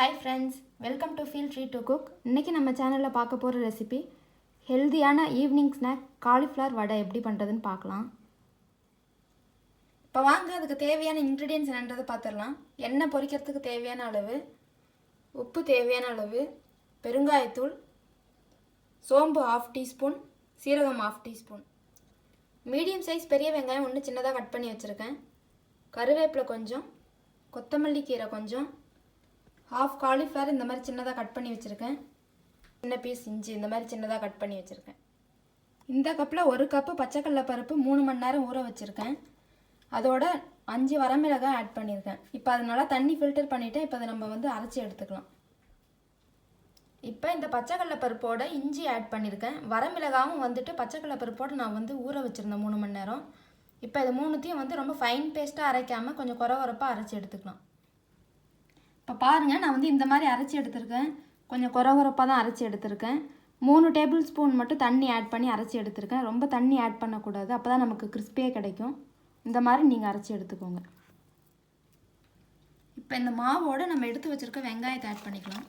Hi friends, welcome to Feel Free to Cook. இன்னைக்கு நம்ம சேனல்ல பார்க்க போற ரெசிபி ஹெல்தியான ஈவினிங் ஸ்நாக் காலிஃப்ளவர் வடை எப்படி பண்றதுன்னு பார்க்கலாம். இப்போ வாங்க அதுக்கு தேவையான இன்கிரிடியன்ட்ஸ் என்னன்றதை பார்த்துடலாம். எண்ணெய் பொரிக்கிறதுக்கு தேவையான அளவு, உப்பு தேவையான அளவு, பெருங்காயத்தூள், சோம்பு 1/2 டீஸ்பூன், சீரகம் 1/2 டீஸ்பூன், மீடியம் சைஸ் பெரிய வெங்காயம் ஒன்று சின்னதாக கட் பண்ணி வச்சுருக்கேன், கருவேப்பிலை கொஞ்சம், கொத்தமல்லி கீரை கொஞ்சம், 1/2 காலிஃப்ளவர் இந்த மாதிரி சின்னதாக கட் பண்ணி வச்சுருக்கேன், சின்ன பீஸ் இஞ்சி இந்த மாதிரி சின்னதாக கட் பண்ணி வச்சுருக்கேன். இந்த கப்பில் 1 கப்பு பச்சைக்கடலை பருப்பு 3 மணி நேரம் ஊற வச்சுருக்கேன். அதோட 5 வரமிளகாய் ஆட் பண்ணியிருக்கேன். இப்போ அதனால தண்ணி ஃபில்டர் பண்ணிவிட்டு இப்போ அதை நம்ம அரைச்சி எடுத்துக்கலாம். இப்போ இந்த பச்சைக்கடலை பருப்போட இஞ்சி ஆட் பண்ணியிருக்கேன். வரமிளகாவும் பச்சைக்கடலை பருப்போடு நான் ஊற வச்சுருந்தேன் 3 மணி நேரம். இப்போ இது மூணுத்தையும் ரொம்ப ஃபைன் பேஸ்ட்டாக அரைக்காமல் கொஞ்சம் குறவரப்பாக அரைச்சி எடுத்துக்கலாம். இப்போ பாருங்கள், நான் இந்த மாதிரி அரைச்சி எடுத்துருக்கேன். கொஞ்சம் குறவரப்பாக தான் அரைச்சி எடுத்துருக்கேன். 3 டேபிள் ஸ்பூன் மட்டும் தண்ணி ஆட் பண்ணி அரைச்சி எடுத்துருக்கேன். ரொம்ப தண்ணி ஆட் பண்ணக்கூடாது, அப்போ தான் நமக்கு கிறிஸ்பியாக கிடைக்கும். இந்த மாதிரி நீங்கள் அரைச்சி எடுத்துக்கோங்க. இப்போ இந்த மாவோடு நம்ம எடுத்து வச்சுருக்க வெங்காயத்தை ஆட் பண்ணிக்கலாம்.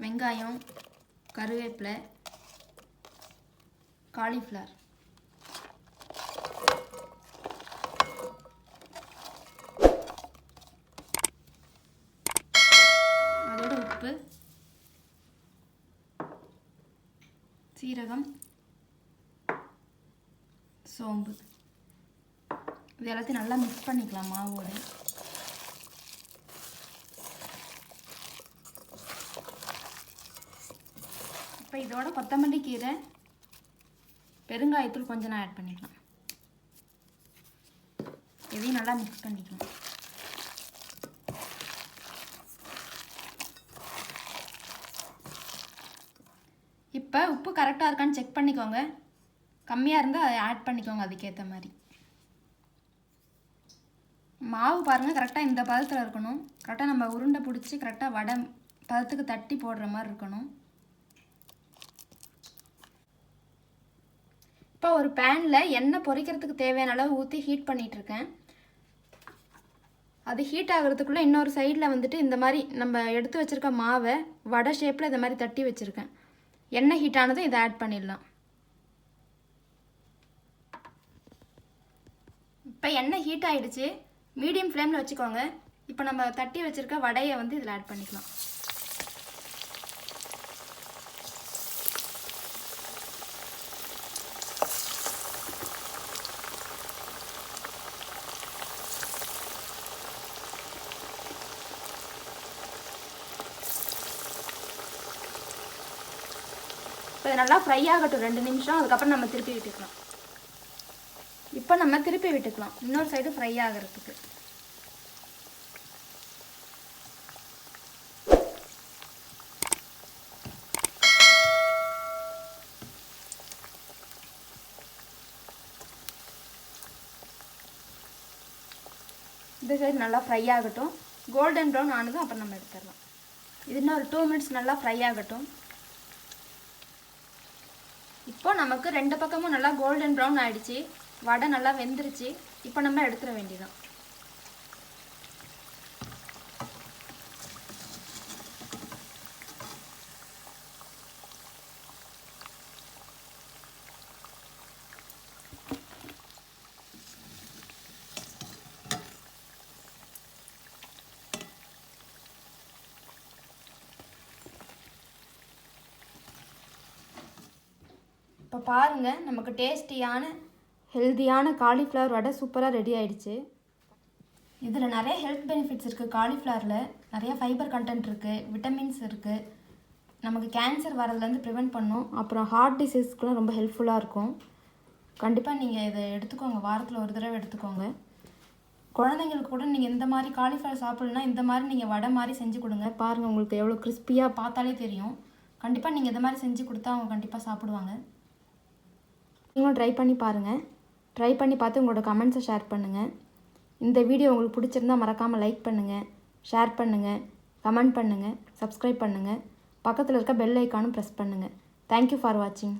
வெங்காயம், கருவேப்பிலை, காலிஃப்ளவர், அதோட உப்பு, சீரகம், சோம்பு, இது எல்லாத்தையும் நல்லா மிக்ஸ் பண்ணிக்கலாம் மாவோடு. இப்போ இதோட கொத்தமல்லி கீரை, பெருங்காயத்தூள் கொஞ்சம் நான் ஆட் பண்ணிக்கலாம். இதையும் நல்லா மிக்ஸ் பண்ணிக்கலாம். இப்போ உப்பு கரெக்டாக இருக்கான்னு செக் பண்ணிக்கோங்க. கம்மியாக இருந்தால் அதை ஆட் பண்ணிக்கோங்க அதுக்கேற்ற மாதிரி. மாவு பாருங்கள், கரெக்டாக இந்த பதத்தில் இருக்கணும். கரெக்டாக நம்ம உருண்டை பிடிச்சி கரெக்டாக வடை பதத்துக்கு தட்டி போடுற மாதிரி இருக்கணும். இப்போ ஒரு பேனில் எண்ணெய் பொரிக்கிறதுக்கு தேவையான அளவு ஊற்றி ஹீட் பண்ணிகிட்ருக்கேன். அது ஹீட் ஆகிறதுக்குள்ளே இன்னொரு சைடில் இந்த மாதிரி நம்ம எடுத்து வச்சுருக்க மாவை வடை ஷேப்பில் இந்த மாதிரி தட்டி வச்சுருக்கேன். எண்ணெய் ஹீட் ஆனதும் இதை ஆட் பண்ணிடலாம். இப்போ எண்ணெய் ஹீட் ஆகிடுச்சு, மீடியம் ஃப்ளேமில் வச்சுக்கோங்க. இப்போ நம்ம தட்டி வச்சுருக்க வடையை இதில் ஆட் பண்ணிக்கலாம். இப்போ இது நல்லா ஃப்ரை ஆகட்டும் 2 நிமிஷம். அதுக்கப்புறம் நம்ம திருப்பி விட்டுக்கலாம். இப்போ நம்ம திருப்பி விட்டுக்கலாம் இன்னொரு சைடு ஃப்ரை ஆகிறதுக்கு. இந்த சைடு நல்லா ஃப்ரை ஆகட்டும். கோல்டன் ப்ரௌன் ஆனதும் அப்புறம் நம்ம எடுத்துடலாம். இது இன்னும் ஒரு 2 மினிட்ஸ் நல்லா ஃப்ரை ஆகட்டும். இப்போ நமக்கு 2 பக்கமும் நல்லா கோல்டன் ப்ரௌன் ஆகிடுச்சு. வடை நல்லா வெந்துருச்சு. இப்போ நம்ம எடுத்துட வேண்டியதான். இப்போ பாருங்கள், நமக்கு டேஸ்டியான ஹெல்தியான காலிஃப்ளவர் வடை சூப்பராக ரெடி ஆகிடுச்சு. இதில் நிறைய ஹெல்த் பெனிஃபிட்ஸ் இருக்குது. காலிஃப்ளவரில் நிறைய ஃபைபர் கண்டென்ட் இருக்குது, விட்டமின்ஸ் இருக்குது. நமக்கு கேன்சர் வரதுலேருந்து ப்ரிவெண்ட் பண்ணும். அப்புறம் ஹார்ட் டிசீஸ்க்குலாம் ரொம்ப ஹெல்ப்ஃபுல்லாக இருக்கும். கண்டிப்பாக நீங்கள் இதை எடுத்துக்கோங்க. வாரத்தில் ஒரு தடவை எடுத்துக்கோங்க. குழந்தைங்களுக்கு கூட நீங்கள் இந்த மாதிரி காலிஃப்ளவர் சாப்பிட்ணுன்னா இந்த மாதிரி நீங்கள் வடை மாதிரி செஞ்சு கொடுங்க. பாருங்கள், உங்களுக்கு எவ்வளோ கிறிஸ்பியாக பார்த்தாலே தெரியும். கண்டிப்பாக நீங்கள் இந்த மாதிரி செஞ்சு கொடுத்தா அவங்க கண்டிப்பாக சாப்பிடுவாங்க. நீங்களும் ட்ரை பண்ணி பாருங்கள். ட்ரை பண்ணி பார்த்து உங்களோட கமெண்ட்ஸை ஷேர் பண்ணுங்கள். இந்த வீடியோ உங்களுக்கு பிடிச்சிருந்தா மறக்காமல் லைக் பண்ணுங்கள், ஷேர் பண்ணுங்கள், கமெண்ட் பண்ணுங்கள், சப்ஸ்கிரைப் பண்ணுங்கள். பக்கத்தில் இருக்க பெல் ஐக்கானும் ப்ரெஸ் பண்ணுங்கள். தேங்க்யூ ஃபார் வாட்சிங்.